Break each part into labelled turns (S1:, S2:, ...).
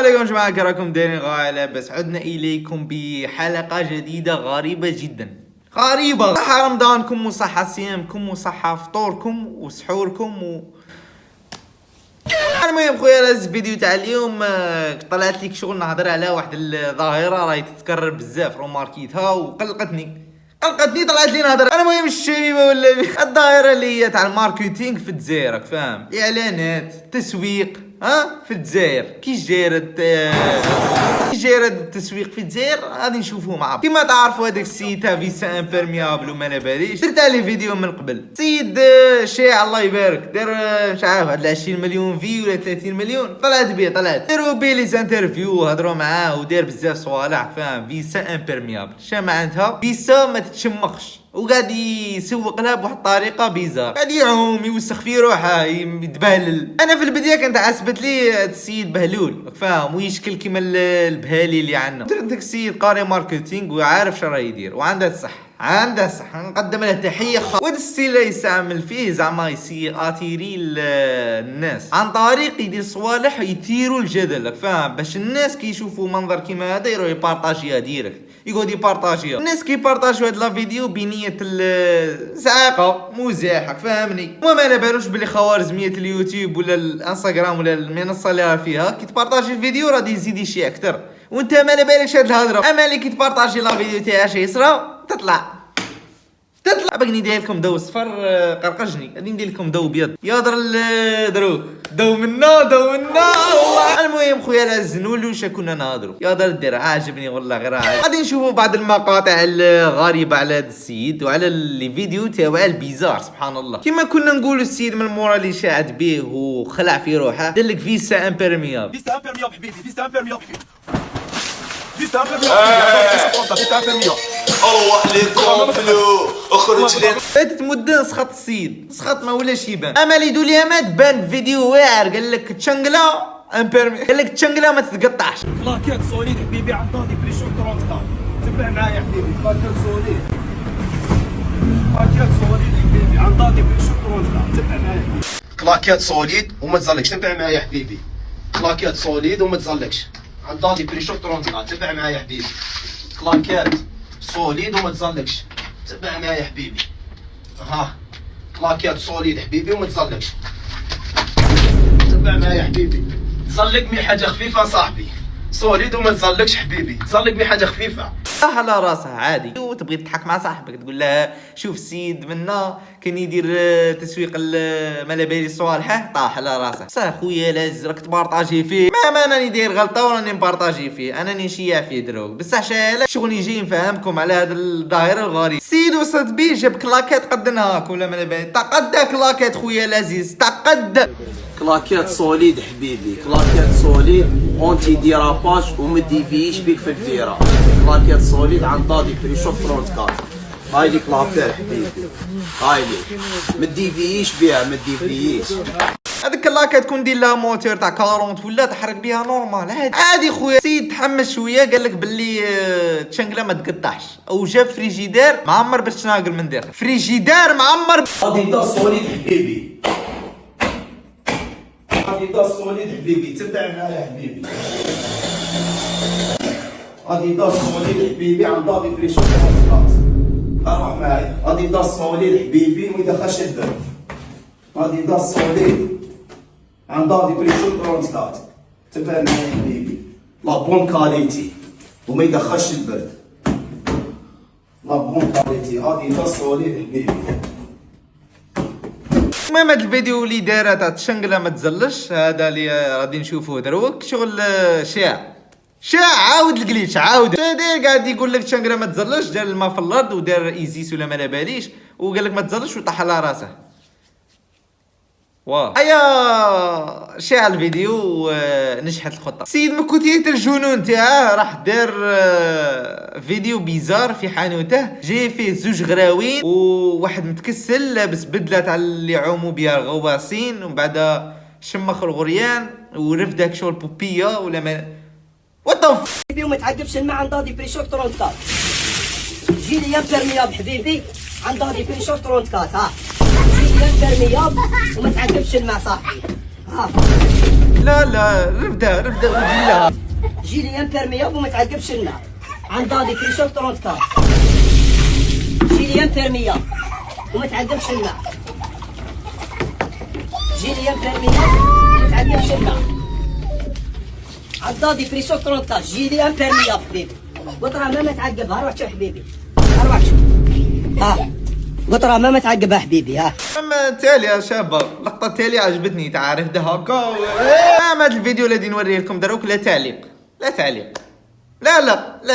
S1: عليكم جماعة، كراكم دايرين غاية لاباس. عدنا إليكم بحلقة جديدة غريبة جدا. غريبة. صحة رمضانكم وصحة صيامكم وصحة فطوركم وسحوركم المهم خويا، هذا الفيديو تاع اليوم طلعت ليك شغل نهضر على واحد الظاهرة راهي تتكرر بزاف، روماركيتها وقلقتني. طلعت لي نهضر. المهم الشبيبه ولا الظاهره اللي هي تاع الماركتينغ في الجزائر، راك فاهم؟ اعلانات، تسويق في الجزائر. كيش جاير التسويق في الجزائر غادي نشوفوه مع بعض. كما تعرفوا هذاك السيد تاع فيسا امبيرميابل وما لا باليش، درت عليه فيديو من قبل. سيد شيع الله يبارك، دار مش عارف واحد 20 مليون في ولا 30 مليون. طلعت داروا بيه لي انترفيو، هضروا معاه ودار بزاف صوالح، فاهم؟ فيسا امبيرميابل شا معناتها؟ فيسا ما تتشمخش، وقاعد يسوق لها بواحد الطريقه بيزار، قاعد يعوم يوسخ في روحه يتبهلل. انا في البدايه كنت حسبت لي السيد بهلول، فاهم؟ ويشكل كيما البهالي اللي عندنا. درت السيد قاري ماركتينغ وعارف شنو راه يدير وعنده الصح. نقدم له تحيه وهذا الستيل اللي يستعمل فيه زعما يسير اتيري الناس عن طريق يدير صوالح يثيروا الجدل، فاهم؟ باش الناس كي يشوفوا منظر كيما هذا يروحوا يبارطاجيها ديريكت، يقعد يبارطاجيها. الناس كي يبارطاجيو هاد لا فيديو بنيه الزعاقه مزاح، فاهمني؟ وما لا بالوش بلي خوارزميه اليوتيوب ولا الانستغرام ولا المنصه اللي راه فيها كي تبارطاجي الفيديو راه يزيد يشيع اكثر، وانت ما لا بالكش هاد الهضره. اما اللي كي تبارطاجي لا فيديو تاعها شي يصرا تطلع باغي ندير لكم ضو صفر قرقجني، غادي ندير لكم ضو ابيض يهضر دروك ضو منا والله. المهم خويا لازم نولوش كنا نهضروا يهضر الدير عاجبني والله غير عاجبني. غادي نشوفوا بعض المقاطع الغريبه على هذا السيد وعلى الفيديو تاعو البيزار. سبحان الله، كما كنا نقولوا السيد من المورا اللي شاعد به وخلع في روحه دار لك فيسا امبيرميابل.
S2: فيسا امبيرميابل حبيبي، فيسا امبيرميابل فيسا امبيرميابل
S3: اروح لي كومبلو اخرج لي.
S1: فاتت مده نسخط السيد، نسخط ما ولاش يبان. اما اللي يدو اليامات بان فيديو واعر، قال لك تشنقله امبيرمي، قال لك تشنقله ما تتقطعش.
S2: كلاكيات سوليد حبيبي، عطاني بريشو 34 تبع معايا حبيبي. كلاكيات سوليد حبيبي، عطاني بريشو 34 تبع معايا حبيبي.
S3: كلاكيات سوليد وما تزلكش، تبع معايا حبيبي. كلاكيات سوليد وما تزلكش، عطاني بريشو 34 تبع معايا حبيبي. كلاكيات سوليد وما تزلكش، تبع معايا حبيبي. كلاكيات سوليد حبيبي وما تزلكش، تبع معايا حبيبي. تزلق مي حاجه خفيفه صاحبي، سوليد وما تزلقش حبيبي، تزلق مي حاجه خفيفه.
S1: صح على راسها عادي، وتبغي تضحك مع صاحبك تقول له شوف السيد منا كان يدير تسويق الملابس الصوالح، طاح على راسه. صح خويا لازم راك تبارطاجي فيه، ما انا ندير غلطه وراني نبارطاجي فيه، انا نشيع فيه دروك بصح شاله شغل يجي نفهمكم على هذا الظاهره الغريب. السيد وصلت بيه جاب كلاكات قد نهاك ولا ملابس تقد كلاكات خويا لذيذ تقد.
S4: كلاكيات سوليد حبيبي، كلاكيات سوليد اونتي ديراباج وما ديفيش بيك في الفيرا. كلاكيات سوليد عن طادي بريشو فرونت كات. هاي ليك لافير حبيبي، هاي ليك ما ديفيش بيها، ما ديفيش.
S1: هذيك اللاكه تكون دير لها موتور تاع 40 ولا تحرك بها نورمال عادي خويا. سيد تحمس شويه قال لك باللي تشنقله ما تقطعش، او جاب فريجيدير معمر باش تناقل من داخل، فريجيدير معمر.
S4: اديداس سوليد حبيبي، اديداس سوليد حبيبي تبع معايا حبيبي. اديداس سوليد حبيبي عن ضابي بريشو 34 اروح معايا. اديداس سوليد حبيبي وما يدخلش البرد. اديداس سوليد عن ضابي بريشو 34 تبع معايا حبيبي. لا بون كاليتي وما يدخلش البرد. لا بون كاليتي اديداس سوليد حبيبي.
S1: المهم هاد الفيديو اللي دايره تاع تشنقله ما تزلش، هذا اللي غادي نشوفوه دروك شغل شاع عاود الكليتش عاود داير قاعد يقول لك تشنقله ما تزلش، دار الماء في الارض ودار ايزيس ولا ما لا باليش وقال لك ما تزلش وطاح على راسه. واو ايا شاع الفيديو ونجحت الخطه. سيد من كثير الجنون تاعه راح دار فيديو بيزار في حانوته، جاي فيه زوج غراوين وواحد متكسل لابس بدله تاع اللي يعوموا بها الغواصين، ومن بعد شمخ الغريان ورف داك شغل بوبيه ولا ما وطف
S5: حبيبي وما تعقبش الماء عن ضادي بريشور 34. جي لي امبيرمياب حبيبي عن ضادي بريشور 34. جي لي امبيرمياب وما تعقبش الماء صاحبي.
S1: لا لا رفدة وجيلها.
S5: جيلي امبيرميابل وما تعقبش لنا. عندها دي بريشور 34. جيلي امبيرميابل وما تعقبش لنا. جيلي امبيرميابل وما تعقبش لنا. عندها دي بريشور 34. جيلي امبيرميابل حبيبي. قطرة ما تعقبها. روح شوف حبيبي. روح شوف. قطرة ما تعقبها حبيبي.
S1: اما التالي يا شابة، اللقطة التالية عجبتني، تعرف ده هكا. اما هذا الفيديو الذي نوريه لكم دروك لا تعليق. لا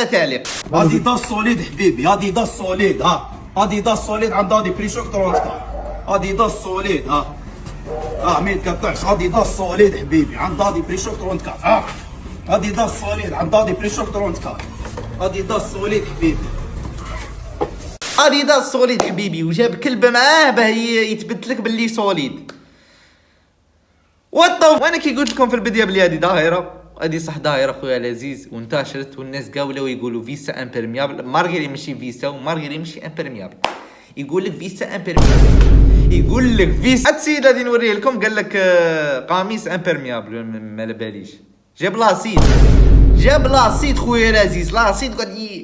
S1: تعليق.
S4: اديداس سوليد حبيبي، اديداس سوليد. اديداس سوليد عندها دي بريشوك 34. اديداس سوليد. ما يتقطعش. اديداس سوليد حبيبي عندها دي بريشوك 34. اديداس سوليد عندها دي بريشوك 34. اديداس سوليد حبيبي.
S1: اديداس سوليد حبيبي، وجاب كلبه معاه باه يثبت لك باللي سوليد. وانا كي قلت لكم في البدايه بلي هذه ظاهره، هذه صح ظاهره خويا العزيز، وانتشرت والناس كاع ولاو يقولوا فيسا امبيرميابل، مارغري ماشي فيسا ومارغري ماشي امبيرميابل، يقول لك فيسا امبيرميابل، يقول لك فيسا. هاد السيد الذي نوريه لكم قال لك قميص امبيرميابل ما على باليش، جاب لاصيد خويا العزيز، لاصيد قاعد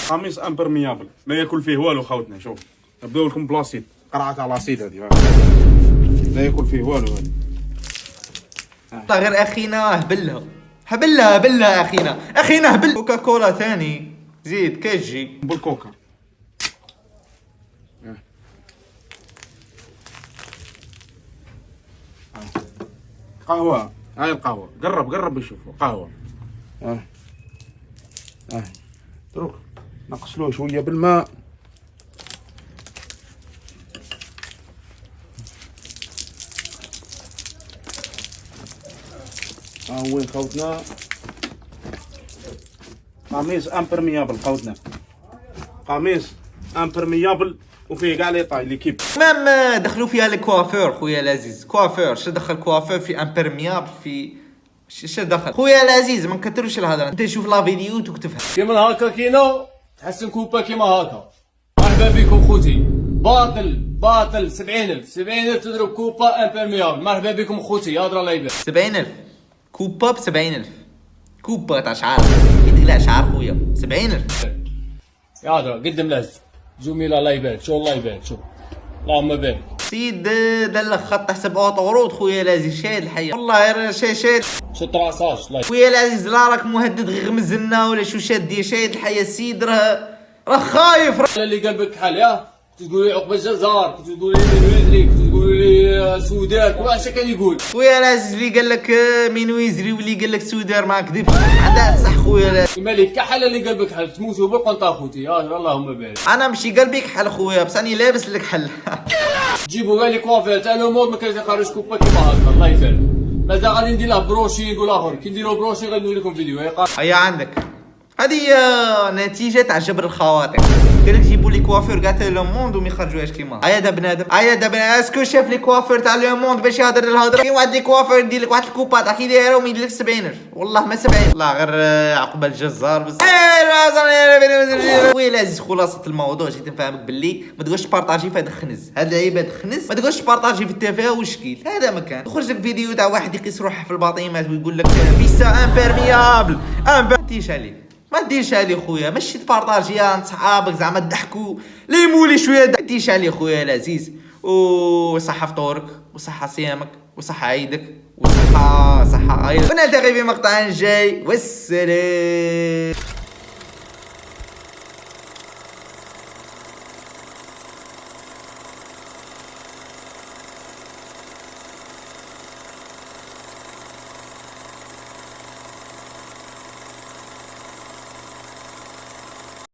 S2: قميص امبرميابل ما ياكل فيه والو خوتنا. شوف نبداو لكم بلاصيد، قرعه تاع لاصيد هذه لا ياكل فيه والو هذه.
S1: والله غير اخينا هبلها اخينا هبل. كوكا كولا ثاني زيد كيجي
S2: بالكوكا. قهوه، هاي القهوه. قرب شوف قهوه. دروك نقصلوه شويه بالماء. وين خوتنا قميص امبرميابل. خوتنا قميص امبرميابل وفيه كاع لي طاي ليكيب.
S1: مام دخلوا فيها الكوافير خويا العزيز. كوافير شو دخل كوافير في امبرميابل في شو دخل خويا العزيز؟ ما نكثروش الهضره، انت شوف لا فيديو وتكتبها.
S6: كيما هكا كينو تحسن كوبا كيما هكا. مرحبا بكم خوتي. باطل 70,000 تضرب كوبا امبيرميابل. مرحبا بكم خوتي. هضره الله يبارك.
S1: 70,000 كوبا ب 70,000 كوبا تاع شعار، يديك لا شعار خويا 70,000.
S6: يا هضره قدم لازم جميله الله يبارك. شو الله يبارك. شوف اللهم بارك.
S1: سيد دلك خط حسب اوطورود خويا العزيز، شاد الحياه والله غير شاد.
S6: شو طراساج الله
S1: خويا العزيز لا راك مهدد غير غمزنا ولا شو شاد دير شاد الحياه. السيد راه خايف.
S6: اللي قلبك حل يا تقول لي عقبه الجزار، كنت تقول لي منويزري، كنت تقول لي سودان، كل واحد كان يقول.
S1: خويا العزيز اللي قال لك منويزري واللي قال لك سودار ما كذبش، هذا صح خويا العزيز.
S6: مالك كحل اللي قلبك حل تموتوا بالقنط اخوتي. يا اللهم بارك.
S1: انا ماشي قلبي كحل خويا، بس راني لابس لك حل.
S6: جيبوا غير لي كوافير تاع لو مود ما كاينش يخرج كوبا كيما هكا الله يسلمك. مازال غادي ندير له بروشي يقول اخر كي نديرو بروشي غادي نوريكم فيديو.
S1: هيا عندك هذه نتيجة تاع جبر الخواطر. قال لك جيبوا لي كوافير كاع تاع لو موند وما يخرجوهاش كيما هيا دا بنادم. اسكو شاف لي كوافير تاع لو موند باش يهضر الهضره؟ كاين واحد لي كوافير يدير لك واحد الكوبا تاع كي دايره ويدير لك 70,000 والله ما 70. والله غير عقبه الجزار بس. خويا العزيز خلاصة الموضوع جيت نفهمك باللي ما تقولش تبارطاجي في هذا الخنز، هذا عيبات خنز. ما تقولش تبارطاجي في التفاهه والشكيل، هذا مكان. تخرج لك فيديو تاع واحد يقيس روحه في الباطيمات ويقول لك فيسا امبيرميابل. ما ديرش عليه خويا، ماشي تبارطاجي عند صحابك زعما تضحكوا لي مولي شويه. ما ديرش عليه خويا العزيز، وصحة فطورك وصحة صيامك وصحة عيدك وصحة عيدك. ونلتقي في مقطع جاي والسلام.